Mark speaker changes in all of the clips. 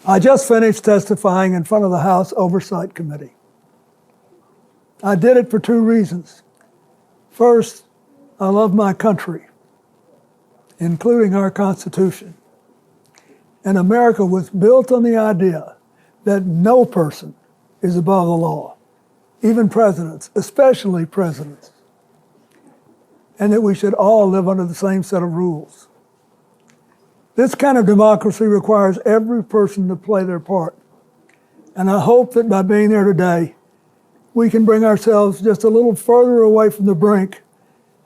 Speaker 1: I just finished testifying in front of the House Oversight Committee. I did it for two reasons. First, I love my country, including our Constitution. And America was built on the idea that no person is above the law, even presidents, especially presidents, and that we should all live under the same set of rules. This kind of democracy requires every person to play their part. And I hope that by being there today, we can bring ourselves just a little further away from the brink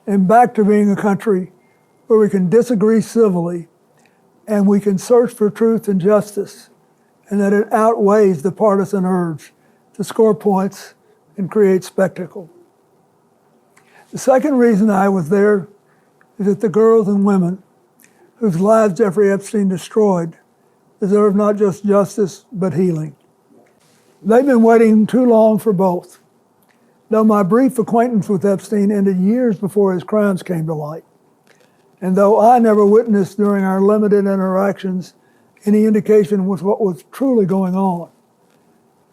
Speaker 1: and back to being a country where we can disagree civilly and we can search for truth and justice, and that it outweighs the partisan urge to score points and create spectacle. The second reason I was there is that the girls and women whose lives Jeffrey Epstein destroyed deserve not just justice, but healing. They've been waiting too long for both. Though my brief acquaintance with Epstein ended years before his crimes came to light, and though I never witnessed during our limited interactions any indication with what was truly going on,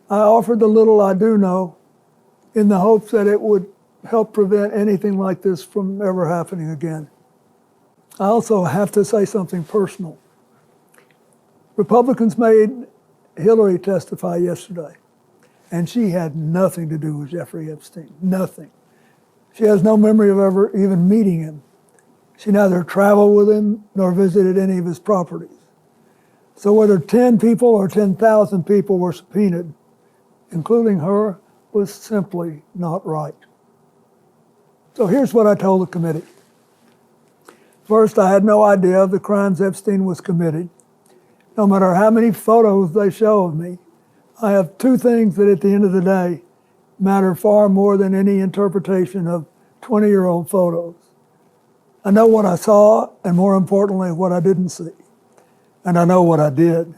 Speaker 1: I offered the little I do know in the hopes that it would help prevent anything like this from ever happening again. I also have to say something personal. Republicans made Hillary testify yesterday, and she had nothing to do with Jeffrey Epstein, nothing. She has no memory of ever even meeting him. She neither traveled with him nor visited any of his properties. So whether 10 people or 10,000 people were subpoenaed, including her, was simply not right. So here's what I told the committee. First, I had no idea of the crimes Epstein was committing. No matter how many photos they show of me, I have two things that at the end of the day matter far more than any interpretation of 20-year-old photos. I know what I saw, and more importantly, what I didn't see. And I know what I did,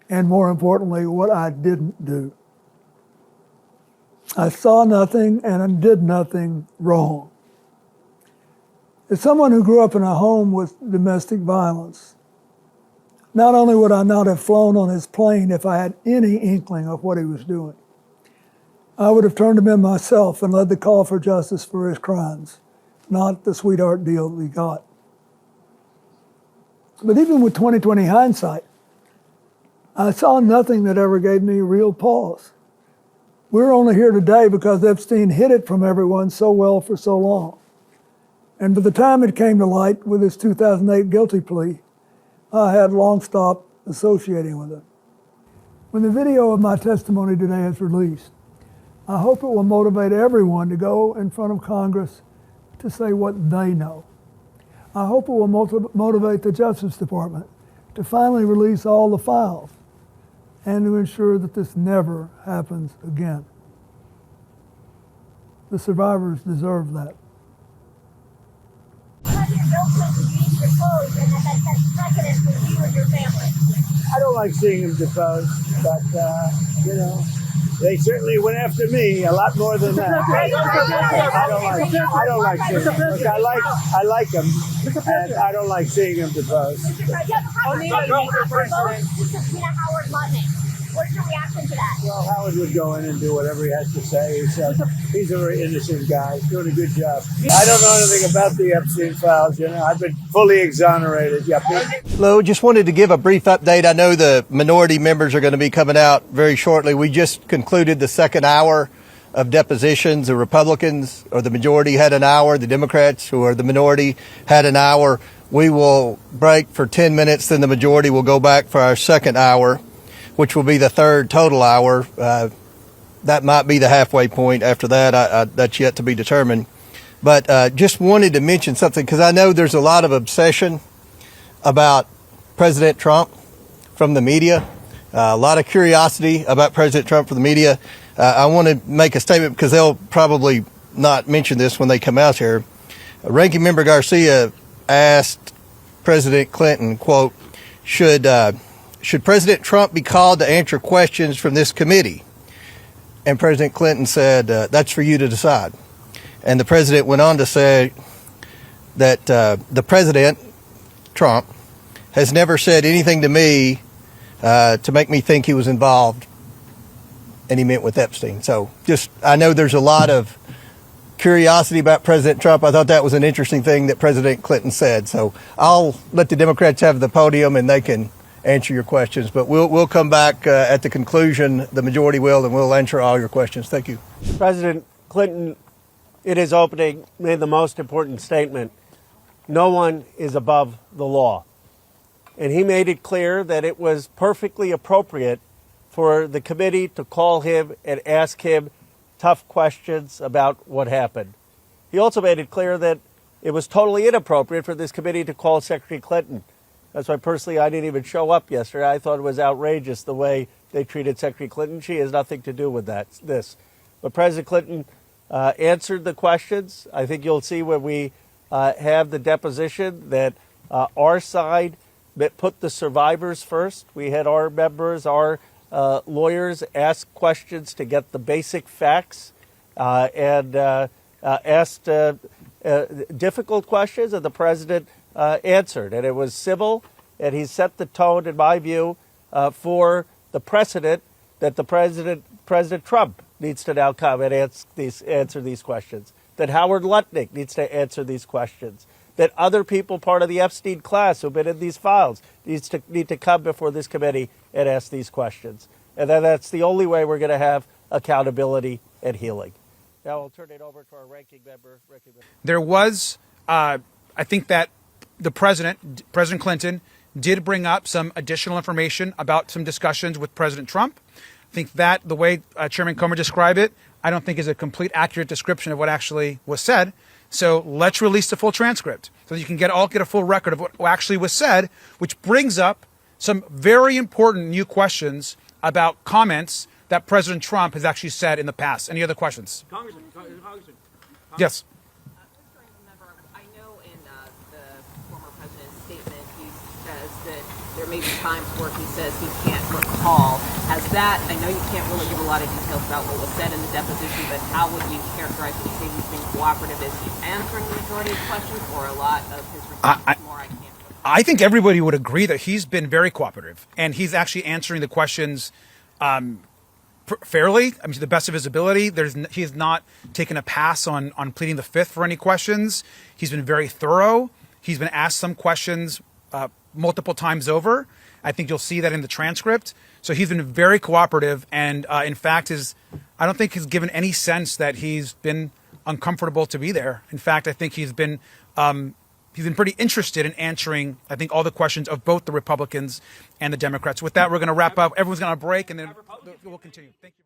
Speaker 1: and more importantly, what I didn't do. I saw nothing and I did nothing wrong. As someone who grew up in a home with domestic violence, not only would I not have flown on his plane if I had any inkling of what he was doing, I would have turned him in myself and led the call for justice for his crimes, not the sweetheart deal that he got. But even with 20/20 hindsight, I saw nothing that ever gave me real pause. We're only here today because Epstein hid it from everyone so well for so long. And by the time it came to light with his 2008 guilty plea, I had long stopped associating with it. When the video of my testimony today is released, I hope it will motivate everyone to go in front of Congress to say what they know. I hope it will motivate the Justice Department to finally release all the files and to ensure that this never happens again. The survivors deserve that.
Speaker 2: I don't like seeing him deposed, but they certainly went after me a lot more than that. I don't like seeing him. Look, I like him, and I don't like seeing him deposed.
Speaker 3: What's your reaction to that?
Speaker 2: Well, Howard would go in and do whatever he has to say. He's a very innocent guy. He's doing a good job. I don't know anything about the Epstein files. I've been fully exonerated. Yeah.
Speaker 4: Hello, just wanted to give a brief update. I know the minority members are going to be coming out very shortly. We just concluded the second hour of depositions. The Republicans, or the majority, had an hour. The Democrats, who are the minority, had an hour. We will break for 10 minutes, then the majority will go back for our second hour, which will be the third total hour. That might be the halfway point. After that, that's yet to be determined. But just wanted to mention something, because I know there's a lot of obsession about President Trump from the media, a lot of curiosity about President Trump from the media. I want to make a statement, because they'll probably not mention this when they come out here. Ranking Member Garcia asked President Clinton, quote, should President Trump be called to answer questions from this committee? And President Clinton said, that's for you to decide. And the president went on to say that the president, Trump, has never said anything to me to make me think he was involved and he met with Epstein. So I know there's a lot of curiosity about President Trump. I thought that was an interesting thing that President Clinton said. So I'll let the Democrats have the podium and they can answer your questions. But we'll come back at the conclusion, the majority will, and we'll answer all your questions. Thank you.
Speaker 3: President Clinton, in his opening, made the most important statement: no one is above the law. And he made it clear that it was perfectly appropriate for the committee to call him and ask him tough questions about what happened. He also made it clear that it was totally inappropriate for this committee to call Secretary Clinton. That's why personally I didn't even show up yesterday. I thought it was outrageous the way they treated Secretary Clinton. She has nothing to do with this. But President Clinton answered the questions. I think you'll see when we have the deposition that our side put the survivors first. We had our members, our lawyers ask questions to get the basic facts and asked difficult questions, and the president answered. And it was civil, and he set the tone, in my view, for the precedent that President Trump needs to now come and answer these questions, that Howard Lutnick needs to answer these questions, that other people part of the Epstein class who've been in these files need to come before this committee and ask these questions. And then that's the only way we're going to have accountability and healing. Now I'll turn it over to our ranking member.
Speaker 5: There was, I think that the President Clinton, did bring up some additional information about some discussions with President Trump. I think that the way Chairman Comer described it, I don't think is a complete accurate description of what actually was said. So let's release the full transcript so that you can get a full record of what actually was said, which brings up some very important new questions about comments that President Trump has actually said in the past. Any other questions?
Speaker 6: Congressman.
Speaker 5: Yes.
Speaker 6: I know in the former president's statement, he says that there may be times where he says he can't recall. Has that, I know you can't really give a lot of details about what was said in the deposition, but how would you characterize when you say he's being cooperative? Is he answering the majority of questions, or a lot of his responses more I can't?
Speaker 5: I think everybody would agree that he's been very cooperative, and he's actually answering the questions fairly. I mean, to the best of his ability. He has not taken a pass on pleading the fifth for any questions. He's been very thorough. He's been asked some questions multiple times over. I think you'll see that in the transcript. So he's been very cooperative, and in fact, I don't think he's given any sense that he's been uncomfortable to be there. In fact, I think he's been pretty interested in answering, I think, all the questions of both the Republicans and the Democrats. With that, we're going to wrap up. Everyone's going to break, and then we'll continue. Thank you.